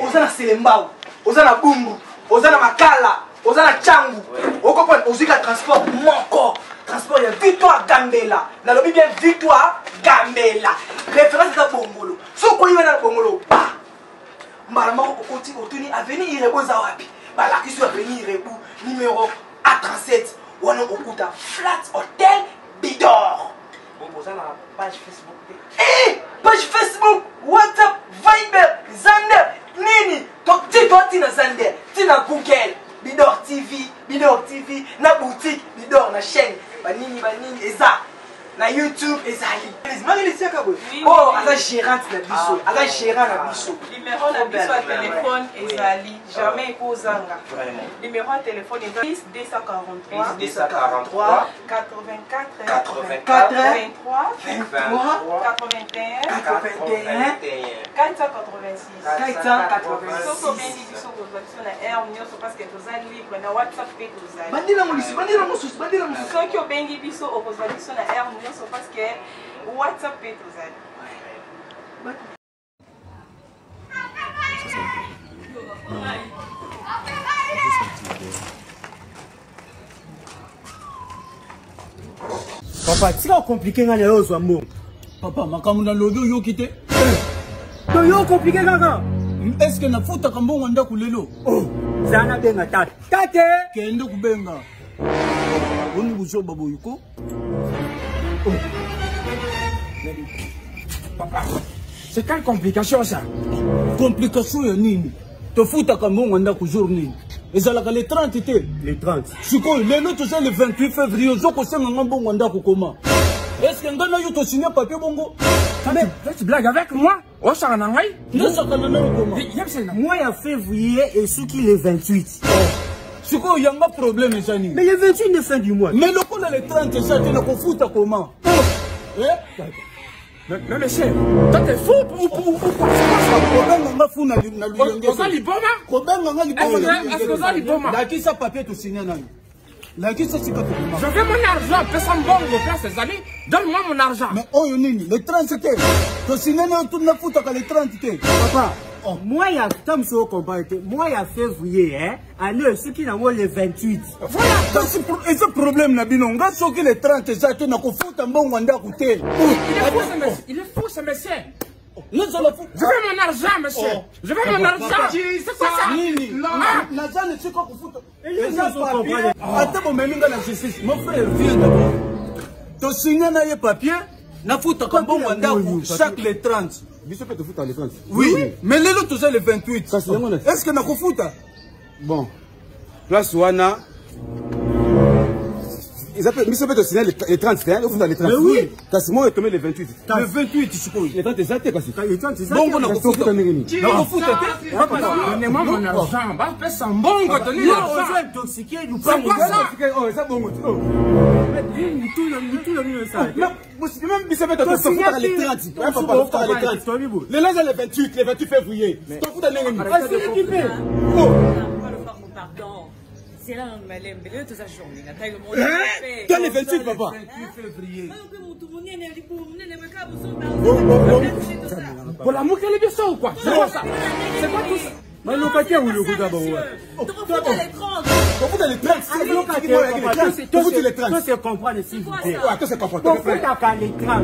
Ozana Selembao, Ozana Bumbu, Ozana Makala, Ozana Changu. Au comprendre, Ozika transport Monko. Transport il y a Victoire Gambela. Dans le bien Victoire Gambela. Référence à Bongolo. Si vous connaissez Bongolo, bah. Malama au côté autour avenue Irebo Zawapi. Bah la question avenue Irebo numéro A37. On a Okuta Flat Hotel Bidor. Vous avez la page Facebook. Page Facebook, WhatsApp, Viber, Zander, Nini. Donc dis-toi Tina Zander, Tina Google, Bidor TV, na boutique, Bidor na chaîne, Banini, Eza, na YouTube, Ezali. Oh, Aza gérante na biso, Aza gérant na biso. Numéro na biso à téléphone Ezali, jamais Kozanga. Numéro à téléphone Ezali 243 84 23 81 486. Soko bendi biso kozakisa na air nyonso parce que tozali libre na WhatsApp pe tozali. Bandila mosusu. Soki obengi biso okozakisa na air nyonso parce que WhatsApp pe tozali. Papa, tu vas compliquer dans les autres mots. Papa, makambo na lodo yo kite. To yo compliqué kaka. Est-ce que na futa kambo wanda kulelo? Oh, zana benga tate. Tate, kende kubenga. Oni buso babo yuko. Oh. Papa, c'est quelle complication ça? Complication ya nini? To futa kambo wanda ku jour nini? Ezalaka les 30 été. Les 30. Siko, lelo to le 28 février, zoko senga ngambo wanda ku koma. Est-ce que ngana yo to signer papier bongo? Mais tu blagues avec moi? Oh, ça en a rien? Non, ça en a comment? Moi, il y a février et ce qui est le 28. C'est quoi, il y a un problème, Zani? Mais le 28 de fin du mois. Mais le coup, les 30, ça, tu n'as pas foutu comment? Mais monsieur, toi t'es fou ou quoi? Je veux mon argent, personne bon, c'est Zali. Donne-moi mon argent. Mais oh, Yonini, les 30 c'était. Tu signes tout le foot avec les 30 c'était. Papa, moi il y a comme ça au combat, moi il y a février, hein. Alors, ceux qui n'ont le 28. Voilà, et ce problème, Nabinonga, ceux qui les 30 déjà, tu n'as qu'au foot un bon wanda côté. Il est fou, ce monsieur. Je veux mon argent, monsieur. Je veux mon argent. C'est quoi ça? Non, l'argent ne sait quoi pour foutre. Attends, mais la justice. Mon frère, viens d'abord. Tu signes un papier, na fout un bon mandat chaque les 30. Bishop peut te foutre les 30. Oui, mais les autres, c'est les 28. Est-ce que na ko fouta? Bon, place Wana. Ils appellent Bishop peut te signer les 30, hein? Les 30. Oui. Casimon est tombé les 28. Le 28, tu supposes. Les 30 exactés, parce que. Bon, on a ko fouta. Donnez-moi mon argent. Va faire sans bon, donner l'argent. On va intoxiquer, nous C'est quoi ça? Oh, ça bon. Même Bishop peut te foutre les 30. Les 28 février. Tu fous dans pardon. C'est là un malin, mais toute sa journée. Toi les 28 papa. 28 février. Pour l'amour qu'elle est bien ça ou quoi? C'est quoi ça? C'est quoi tout ça? Mais le paquet ou le coup d'abord? Toi, dans les 30. Pourquoi dans les 30? C'est le paquet. Les 30. Toi, c'est comprendre s'il vous plaît. Toi, c'est comprendre. Pourquoi t'as les 30?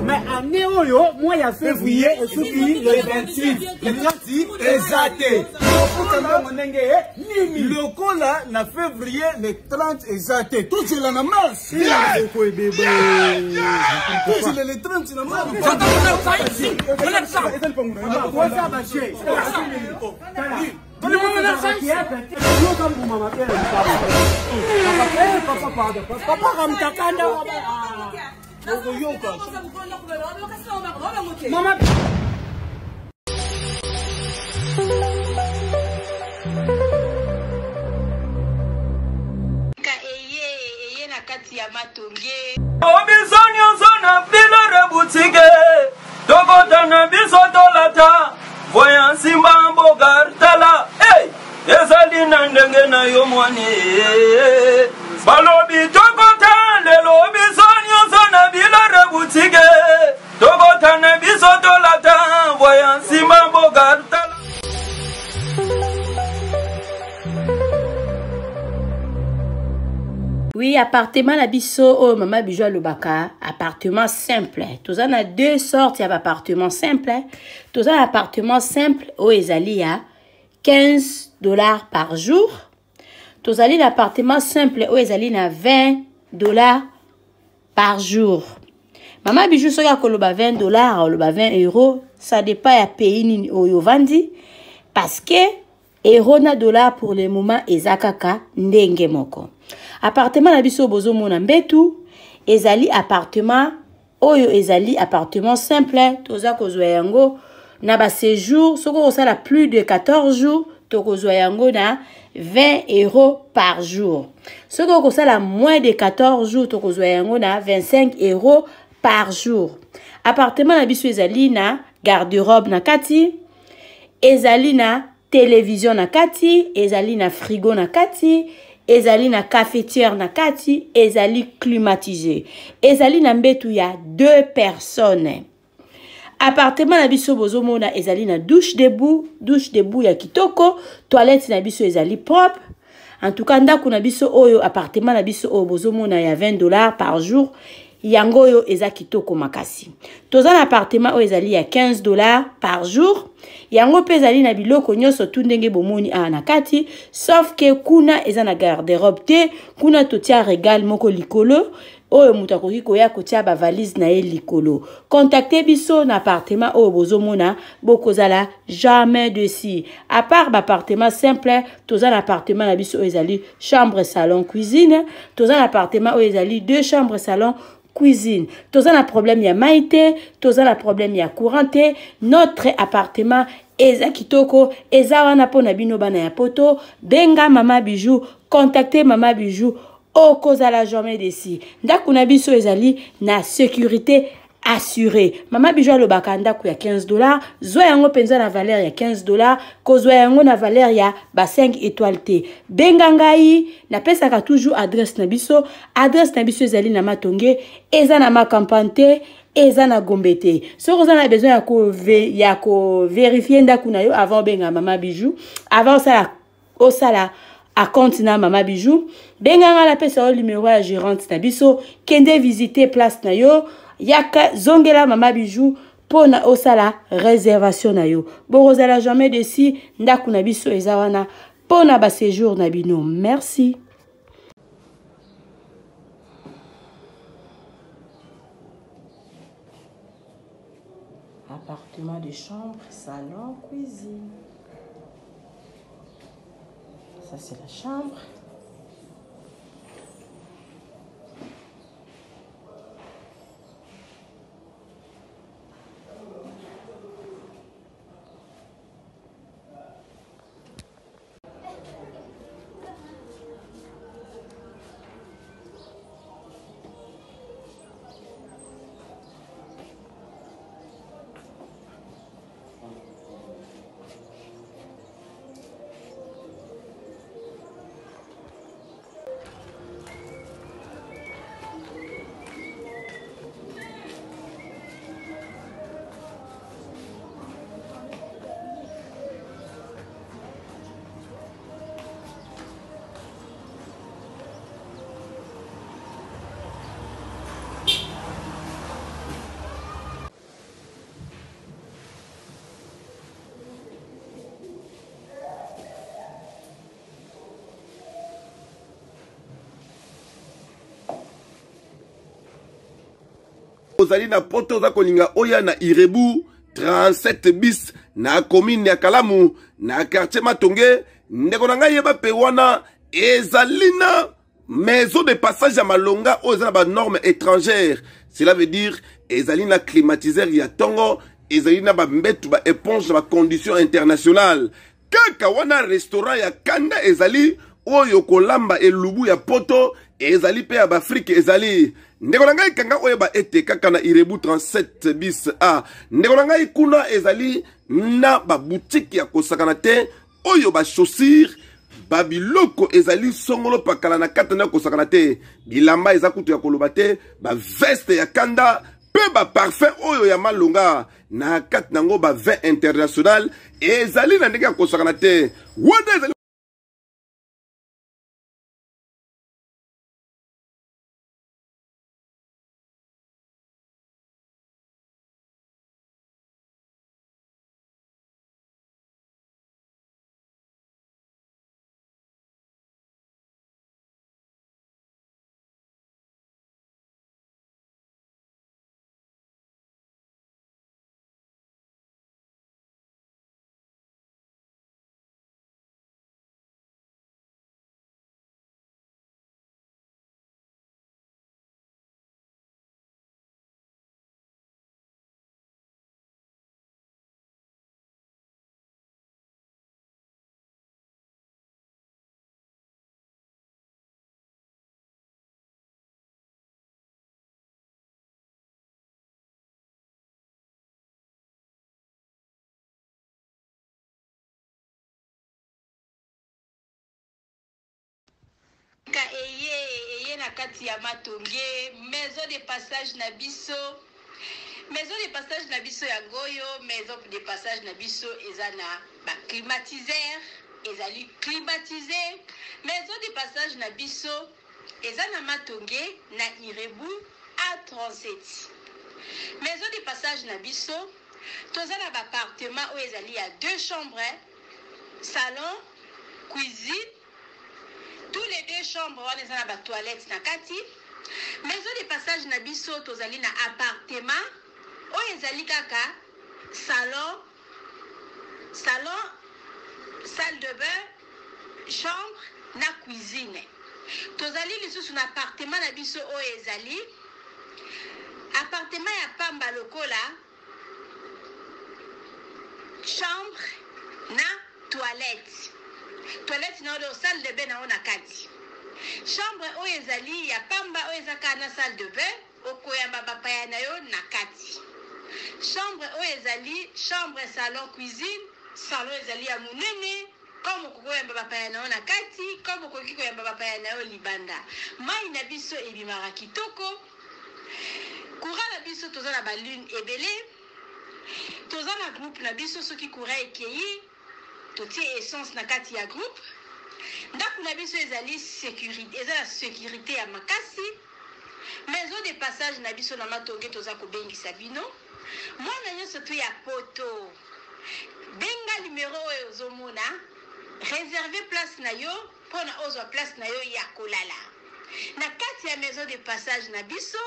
Mais en néo, moi, il y a février et tout le 28. Les 30, exacté. Le coup là, na février, les 30 exacté. Tout c'est la mars. Tout c'est les 30, c'est la mars. J'entends mon argent ici. Mon argent. Quoi ça, ma chérie? Donnez-moi mon argent ici. Papa, Ramtakanda. Maman. Obizoni ozona bilore boutique Tokota na biso dolata Voyant simba mboga tala Hey! Ezali na ndenge na yo mwani Balobi tokota Lelo obizoni ozona bilore boutique Tokota appartement na biso oh mama bijou lobaka appartement simple toza na deux sortes ya appartement simple toza na appartement simple oh ezali ya $15 par jour tozali na appartement simple oh ezali na $20 par jour mama bijou soki akoloba $20 oloba 20 euros ça dépend ya pays nini oyo vandi parce que euro na dollar pour le moment ezakaka ndenge moko appartement na biso bozo mona mbetu ezali appartement oyo ezali appartement simple toza kozwa yango na ba séjour soko osala plus de 14 jours tokozwa yango na 20 euros par jour soko osala moins de 14 jours tokozwa yango na 25 euros par jour appartement na biso ezali na garde-robe na kati ezali na télévision na kati, ezali na frigo na kati, ezali na cafetière na kati, ezali climatisé. Ezali na mbetu ya 2 personnes. Appartement na biso bozomona ezali na douche debout ya kitoko, toilette na biso ezali propre. En tout cas ndako na biso oyo appartement na biso oyo bozomona ya $20 par jour. Yango oyo eza kitoko makasi. Toza na appartement oyo ezali ya $15 par jour. Yango pe ezali na biloko nyonso tu ndenge bomoni na kati, sauf que kuna eza na garde-robe te, kuna totia régal moko likolo, oyo mutu akoki koya kotia ba valise na ye likolo. Contactez biso na appartement oyo bozomona bokozala jamais dessus. À part ba appartement simple, toza na appartement na biso oyo ezali chambre, salon, cuisine, toza na appartement oyo ezali 2 chambres, salon, cuisine. Toza na problème ya maïté, toza na problème ya courante, notre appartement eza kitoko, eza wana pona bino bana ya poto, benga mama bijou, contactez mama bijou, okozala jamais desi. Ndako na biso ezali na sécurité assurée. Mama bijou alobaka ndako ya $15, zwa yango penza na valeur ya $15, kozwa yango na valeur ya ba 5 étoiles te. Benga ngai, na pesaka toujours adresse na biso ezali na Matonge, eza na Makampante, eza na Gombe te. So vous avez besoin ya ko vérifier ndako na yo avant benga mama bijou, avant osala à compte na mama bijou, benga nga la pesa o numéro ya gérante na biso, kende visiter place na yo, yaka zongela mama bijou pona osala réservation na yo. Borozala jamais desi ndako na biso eza wana pona ba séjour na bino. Merci. Appartement de chambre, salon, cuisine. Ça c'est la chambre. Ozali na poto za kolinga oya na Irebu 37 bis na commune ya Kalamu na quartier Matonge ndeko na ngai yeba pe wana ezali na maison de passage ya malonga oza na ba normes étrangères. Cela veut dire ezali na climatiseur ya tongo, ezali na ba mbetu ba éponge ba conditions internationales. Kaka wana restaurant ya kanda ezali oyo kolamba elubu ya poto ezali pe ya Afrique ezali ndeko na ngai kanga oyo ba ete kaka na Irebu 37 bis a ndeko na ngai kuna ezali na ba boutique ya kosakana te oyo ba chaussure ba biloko ezali songolo pakala na kata na kosakana te bilamba eza kutu ya koloba te ba veste ya kanda pe ba parfum oyo ya malonga na kata nango ba vin international ezali na ndenge ya kosakana te wana ezali Mosika eye na kati ya Matonge, maison de passage na biso. Maison de passage na biso ya Ngoyo, maison de passage na biso ezana ba climatiseur, ezali climatisé. Maison de passage na biso ezana Matonge na Irebu A37. Maison de passage na biso tozana ba appartement où ezali ya 2 chambres, salon, cuisine. Tous les 2 chambres on ezana ba toilette na kati. Maison de passage na biso tozali na appartement où ezali kaka salon, salle de bain, chambre na cuisine. Tozali lisusu na appartement na biso où ezali appartement ya pamba lokola chambre na toilette. Toilette na do salle de bain na ona kati. Chambre o ezali ya pamba o ezaka na salle de bain okoyamba bapaya na yo na kati. Chambre o ezali chambre salon cuisine, salon ezali ya munene comme koyamba bapaya na yo na kati, comme koyamba bapaya na yo libanda. Mai na biso ebimaka kitoko. Courant na biso toza na ba lune ebele. Toza na groupe na biso soki courant ekeyi totie essence na kati ya groupe. Ndako na biso ezali sécurité, ezala sécurité ya makasi. Maison de passage na biso na Matonge toza ko bengisa bino. Mwana nyonso to ya poto. Benga numéro oyo ozomona, réserver place na yo pona ozwa place na yo ya kolala. Na kati ya maison de passage na biso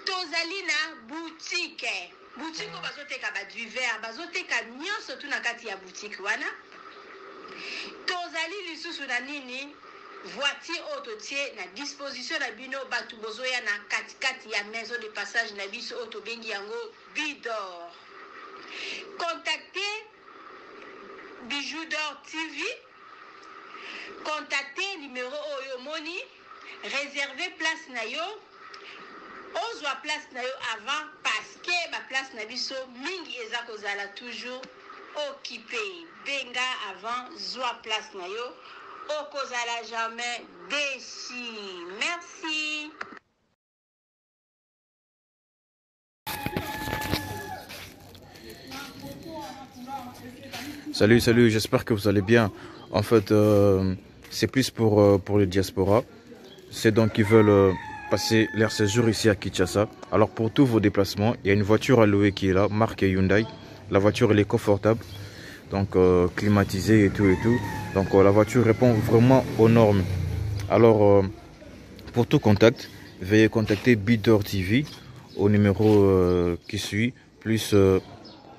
tozali na boutique. Boutique bazoteka ba du verre, bazoteka nyonso tu na kati ya boutique wana. Tozali lisusu na nini voiture autotie na disposition na bino batu bozoya na kati ya maison de passage na biso auto bengi yango Bidor. Contactez Bijou d'Or TV. Contactez numéro oyo moni, réservez place na yo. Ozwa place na yo avant parce que ba place na biso mingi eza kozala toujours occupé. Benga avant zwa place na yo okozala jamais déçu. Merci. Salut, j'espère que vous allez bien. En fait, c'est plus pour les diasporas. C'est donc qui veulent passer leur séjour ici à Kinshasa. Alors pour tous vos déplacements, il y a une voiture à louer qui est là, marque Hyundai. La voiture elle est confortable, donc climatisée et tout. Donc la voiture répond vraiment aux normes. Alors pour tout contact, veuillez contacter Bidor TV au numéro qui suit, plus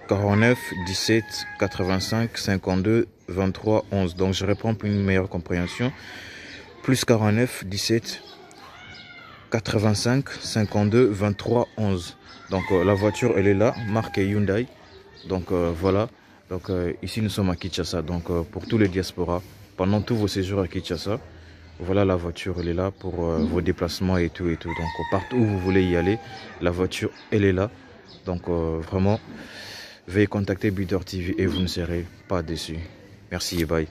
49 17 85 52 23 11. Donc je réponds pour une meilleure compréhension. Plus 49 17 85 52 23 11. Donc la voiture elle est là, marque Hyundai. Donc voilà. Donc ici nous sommes à Kinshasa. Donc pour tous les diasporas, pendant tous vos séjours à Kinshasa, voilà la voiture elle est là pour vos déplacements et tout. Donc partout où vous voulez y aller, la voiture elle est là. Donc vraiment, veuillez contacter Bidor TV et vous ne serez pas déçus. Merci et bye.